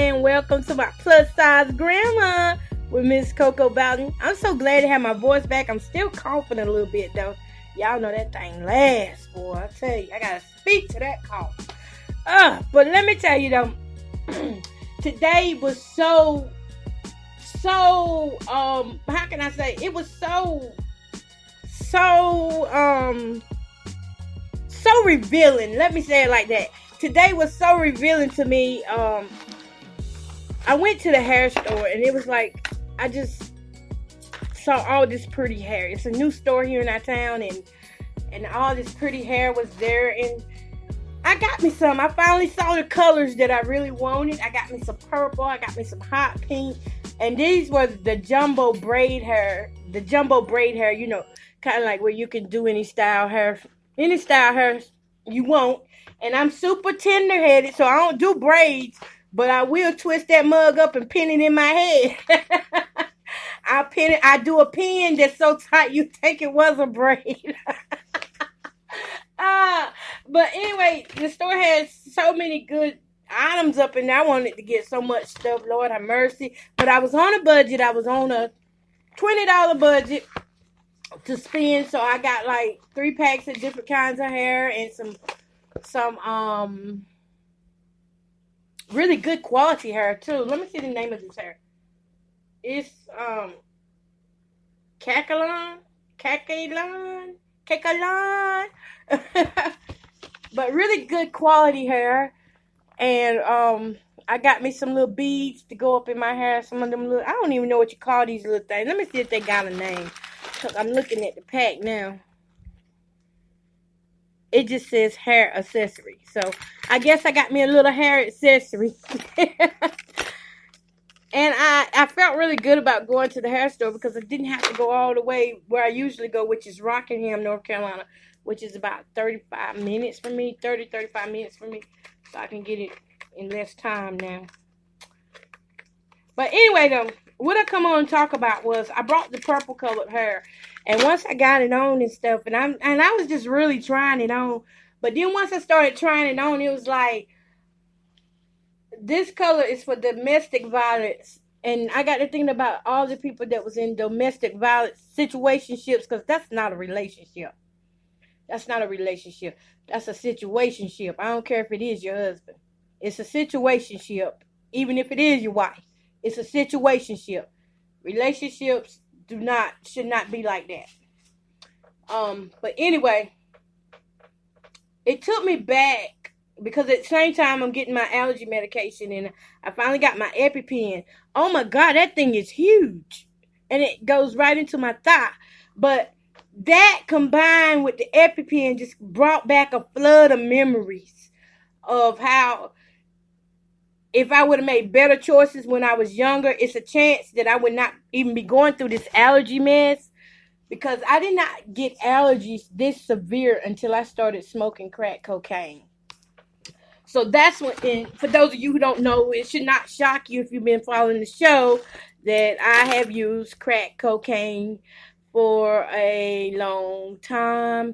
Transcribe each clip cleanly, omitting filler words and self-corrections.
and welcome to my plus size grandma with Miss Coco Bowden. I'm so glad to have my voice back. I'm still coughing a little bit though. Y'all know that thing lasts, boy. I tell you, I gotta speak to that cough. But let me tell you though, today was so how can I say? It was so revealing. Let me say it like that. Today was so revealing to me. I went to the hair store and it was like I just saw all this pretty hair. It's a new store here in our town, and all this pretty hair was there, and I got me some. I finally saw the colors that I really wanted. I got me some purple. I got me some hot pink, and these were the jumbo braid hair. The jumbo braid hair, you know, kind of like where you can do any style hair you want. And I'm super tender-headed, so I don't do braids, but I will twist that mug up and pin it in my head. I do a pin that's so tight you think it was a braid. But anyway, the store has so many good items up, and I wanted to get so much stuff. Lord have mercy. But I was on a budget. I was on a $20 budget to spend, so I got like 3 packs of different kinds of hair and some really good quality hair too. Let me see the name of this hair. It's Kakalon. But really good quality hair. And I got me some little beads to go up in my hair. Some of them little, I don't even know what you call these little things. Let me see if they got a name, because I'm looking at the pack now. It just says hair accessory. So I guess I got me a little hair accessory. And I felt really good about going to the hair store because I didn't have to go all the way where I usually go, which is Rockingham, North Carolina, which is about 35 minutes for me. 35 minutes for me. So I can get it in less time now. But anyway, though, what I come on and talk about was I brought the purple colored hair. And once I got it on and stuff, and I was just really trying it on. But then once I started trying it on, it was like, this color is for domestic violence. And I got to thinking about all the people that was in domestic violence situationships, because that's not a relationship. That's not a relationship. That's a situationship. I don't care if it is your husband. It's a situationship. Even if it is your wife. It's a situationship. Relationships should not be like that. But anyway, it took me back because at the same time I'm getting my allergy medication, and I finally got my EpiPen. Oh my God, that thing is huge. And it goes right into my thigh. But that combined with the EpiPen just brought back a flood of memories of how if I would have made better choices when I was younger, it's a chance that I would not even be going through this allergy mess, because I did not get allergies this severe until I started smoking crack cocaine. So that's when, and for those of you who don't know, it should not shock you if you've been following the show that I have used crack cocaine for a long time.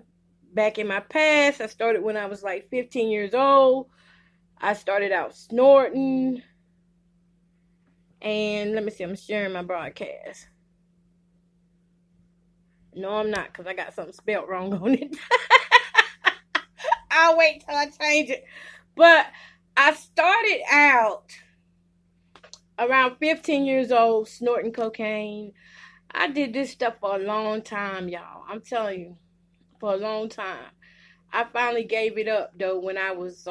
Back in my past, I started when I was like 15 years old. I started out snorting. And let me see, I'm sharing my broadcast. No, I'm not, because I got something spelled wrong on it. I'll wait till I change it. But I started out around 15 years old snorting cocaine. I did this stuff for a long time, y'all. I'm telling you, for a long time. I finally gave it up, though, when I was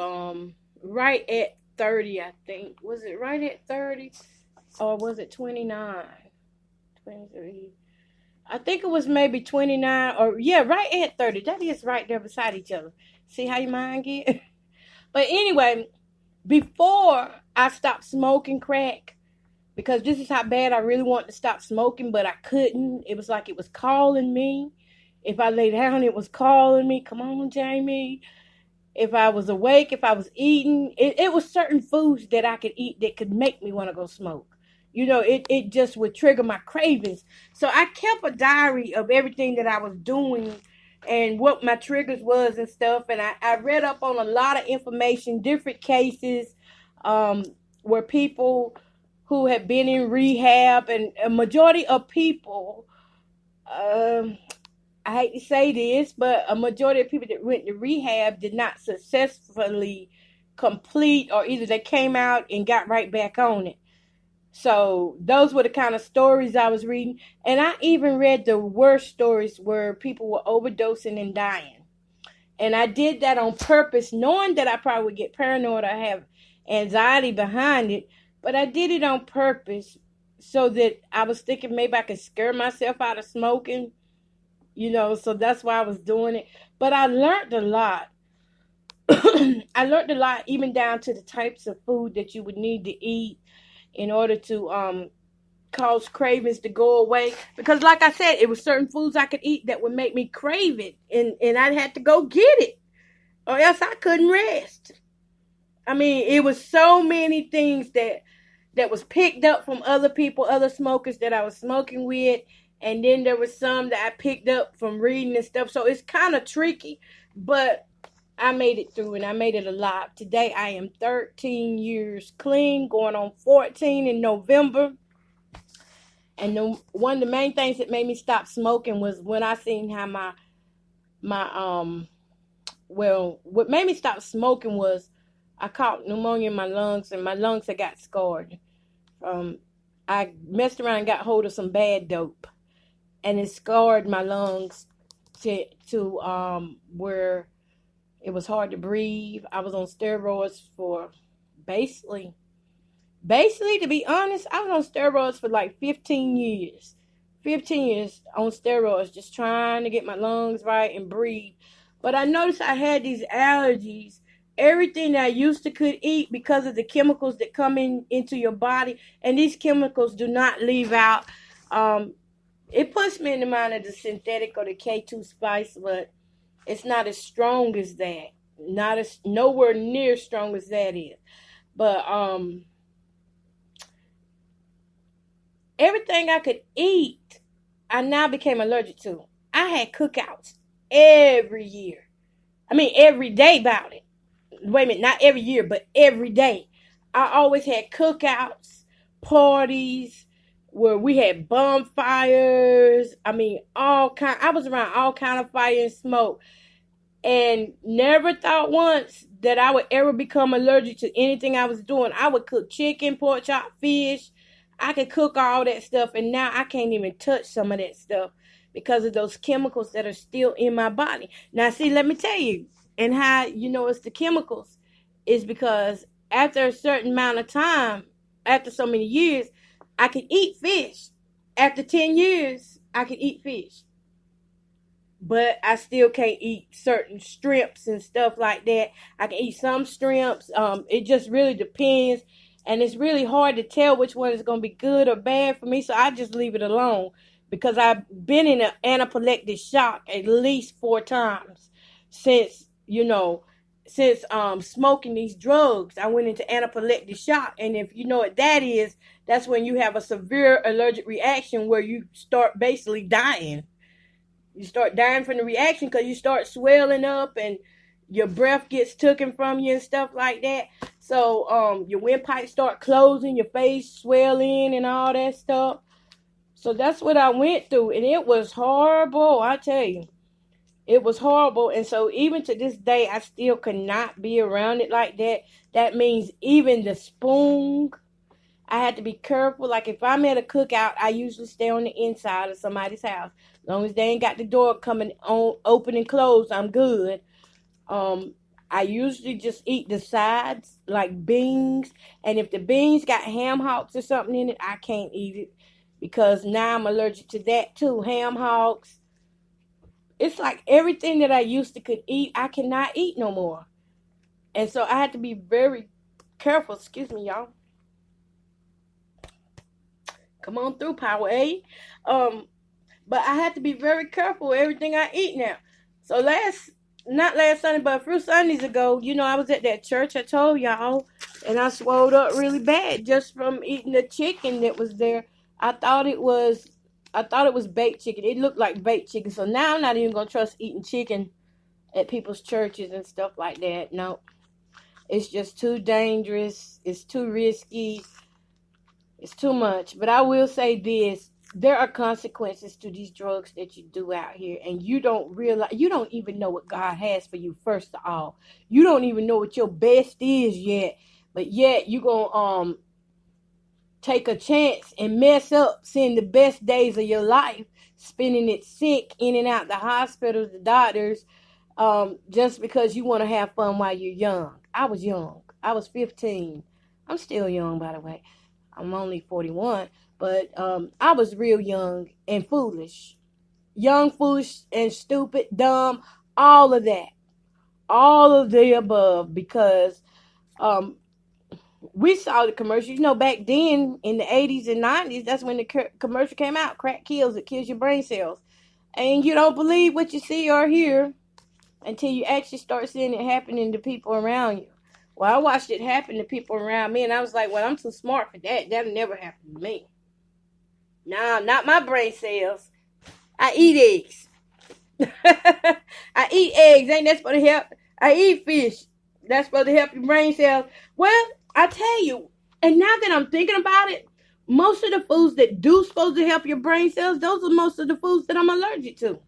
right at 30, I think. Was it right at 30? Or was it 29? 23. I think it was maybe 29. Or, yeah, right at 30. That is right there beside each other. See how your mind get? But anyway, before I stopped smoking crack, because this is how bad I really wanted to stop smoking, but I couldn't. It was like it was calling me. If I lay down, it was calling me. Come on, Jamie. If I was awake, if I was eating, it was certain foods that I could eat that could make me want to go smoke. You know, it just would trigger my cravings. So I kept a diary of everything that I was doing and what my triggers was and stuff. And I read up on a lot of information, different cases. were people who had been in rehab, and a majority of people, um, I hate to say this, but a majority of people that went to rehab did not successfully complete, or either they came out and got right back on it. So those were the kind of stories I was reading. And I even read the worst stories where people were overdosing and dying. And I did that on purpose, knowing that I probably would get paranoid or have anxiety behind it. But I did it on purpose so that I was thinking maybe I could scare myself out of smoking, so that's why I was doing it. But I learned a lot. I learned a lot, even down to the types of food that you would need to eat in order to cause cravings to go away. Because like I said, it was certain foods I could eat that would make me crave it, and I had to go get it, or else I couldn't rest. I mean, it was so many things that was picked up from other people, other smokers that I was smoking with, and then there was some that I picked up from reading and stuff. So it's kind of tricky, but I made it through, and I made it alive. Today I am 13 years clean, going on 14 in November. And one of the main things that made me stop smoking was when I seen how what made me stop smoking was I caught pneumonia in my lungs, and my lungs had got scarred. I messed around and got hold of some bad dope, and it scarred my lungs to where it was hard to breathe. I was on steroids for basically, to be honest, I was on steroids for like 15 years. 15 years on steroids, just trying to get my lungs right and breathe. But I noticed I had these allergies. Everything that I used to could eat, because of the chemicals that come into your body, and these chemicals do not leave out. It puts me in the mind of the synthetic or the K2 spice, but it's not as strong as that. Nowhere near strong as that is. But everything I could eat, I now became allergic to. I had cookouts every year. I mean, every day about it. Wait a minute, not every year, but every day. I always had cookouts, parties, where we had bonfires. I mean, I was around all kind of fire and smoke, and never thought once that I would ever become allergic to anything I was doing. I would cook chicken, pork chop, fish. I could cook all that stuff, and now I can't even touch some of that stuff because of those chemicals that are still in my body. Now, see, let me tell you, and how it's the chemicals is because after a certain amount of time, after so many years, I could eat fish. After 10 years, I could eat fish. But I still can't eat certain shrimps and stuff like that. I can eat some shrimps. It just really depends. And it's really hard to tell which one is going to be good or bad for me. So I just leave it alone. Because I've been in an anaphylactic shock at least 4 times since smoking these drugs. I went into anaphylactic shock. And if you know what that is, that's when you have a severe allergic reaction where you start basically dying. You start dying from the reaction because you start swelling up and your breath gets taken from you and stuff like that. So your windpipes start closing, your face swelling and all that stuff. So that's what I went through, and it was horrible, I tell you. It was horrible, and so even to this day, I still could not be around it like that. That means even the spoon, I had to be careful. Like if I'm at a cookout, I usually stay on the inside of somebody's house. As long as they ain't got the door coming on, open and closed, I'm good. I usually just eat the sides, like beans. And if the beans got ham hocks or something in it, I can't eat it. Because now I'm allergic to that too. Ham hocks. It's like everything that I used to could eat, I cannot eat no more. And so I had to be very careful. Excuse me, y'all. Come on through, Power A. But I had to be very careful with everything I eat now. So not last Sunday, but a few Sundays ago, I was at that church I told y'all, and I swelled up really bad just from eating the chicken that was there. I thought it was baked chicken. It looked like baked chicken. So now I'm not even gonna trust eating chicken at people's churches and stuff like that. No. It's just too dangerous. It's too risky. It's too much. But I will say this. There are consequences to these drugs that you do out here, and you don't realize, you don't even know what God has for you, first of all. You don't even know what your best is yet, but yet you gonna take a chance and mess up seeing the best days of your life, spending it sick, in and out the hospitals, the doctors, just because you want to have fun while you're young. I was young. I was 15. I'm still young, by the way. I'm only 41, but I was real young and foolish. Young, foolish, and stupid, dumb, all of that. All of the above, because um, we saw the commercial. You know, back then in the 80s and 90s, that's when the commercial came out. Crack kills, it kills your brain cells. And you don't believe what you see or hear until you actually start seeing it happening to people around you. Well, I watched it happen to people around me, and I was like, well, I'm too smart for that. That'll never happen to me. No, not my brain cells. I eat eggs. I eat eggs. Ain't that supposed to help? I eat fish. That's supposed to help your brain cells. Well, I tell you, and now that I'm thinking about it, most of the foods that do supposed to help your brain cells, those are most of the foods that I'm allergic to.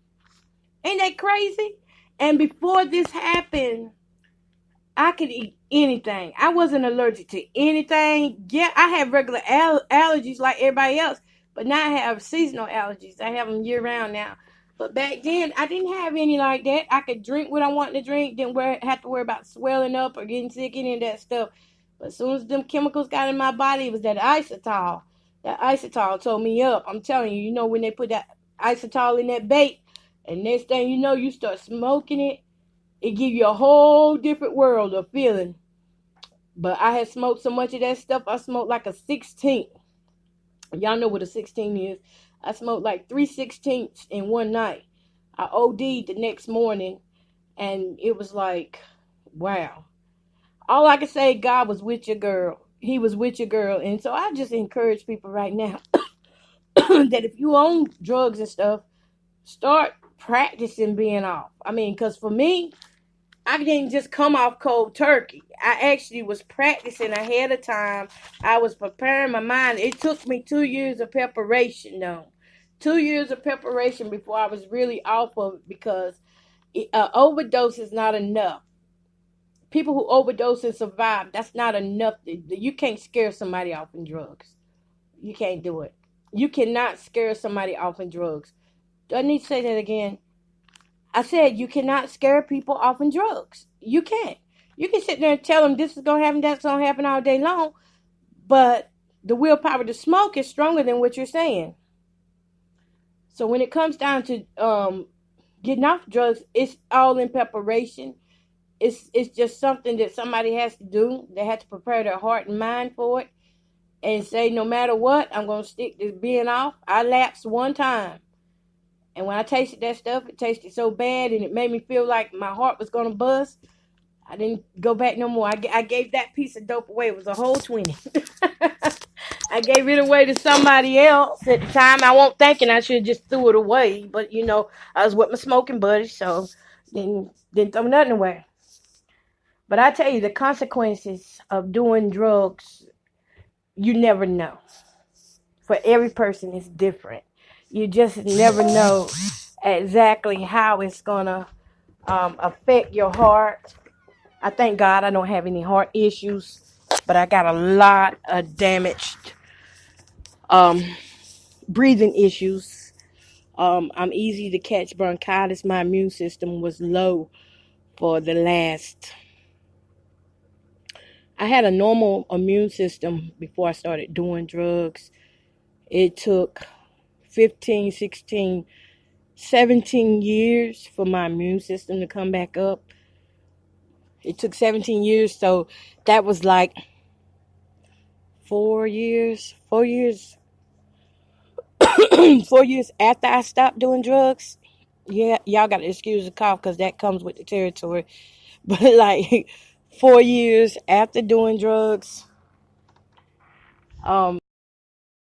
Ain't that crazy? And before this happened, I could eat anything. I wasn't allergic to anything. Yeah, I have regular allergies like everybody else, but now I have seasonal allergies. I have them year round now. But back then, I didn't have any like that. I could drink what I wanted to drink. Didn't have to worry about swelling up or getting sick, any of that stuff. But as soon as them chemicals got in my body, it was that isotol. That isotol told me up. I'm telling you, when they put that isotol in that bait, and next thing you know, you start smoking it, it give you a whole different world of feeling. But I had smoked so much of that stuff, I smoked like a 16. Y'all know what a 16 is. I smoked like 3/16 in one night. I OD'd the next morning, and it was like, wow. All I can say, God was with your girl. He was with your girl. And so I just encourage people right now that if you own drugs and stuff, start practicing being off. I mean, because for me, I didn't just come off cold turkey. I actually was practicing ahead of time. I was preparing my mind. It took me 2 years of preparation, though. 2 years of preparation before I was really off of it, because overdose is not enough. People who overdose and survive, that's not enough. You can't scare somebody off in drugs. You can't do it. You cannot scare somebody off in drugs. Do I need to say that again? I said you cannot scare people off in drugs. You can't. You can sit there and tell them this is going to happen, that's going to happen all day long, but the willpower to smoke is stronger than what you're saying. So when it comes down to getting off drugs, it's all in preparation. It's just something that somebody has to do. They have to prepare their heart and mind for it and say, no matter what, I'm going to stick to being off. I lapsed one time. And when I tasted that stuff, it tasted so bad and it made me feel like my heart was going to bust. I didn't go back no more. I gave that piece of dope away. It was a whole 20. I gave it away to somebody else at the time. I won't thinking I should have just threw it away. But, I was with my smoking buddy, so didn't throw nothing away. But I tell you, the consequences of doing drugs, you never know. For every person, it's different. You just never know exactly how it's going to affect your heart. I thank God I don't have any heart issues, but I got a lot of damaged breathing issues. I'm easy to catch bronchitis. My immune system was low for the last... I had a normal immune system before I started doing drugs. It took 15, 16, 17 years for my immune system to come back up. It took 17 years, so that was like 4 years. 4 years 4 years after I stopped doing drugs. Yeah, y'all got to excuse the cough because that comes with the territory. But like 4 years after doing drugs,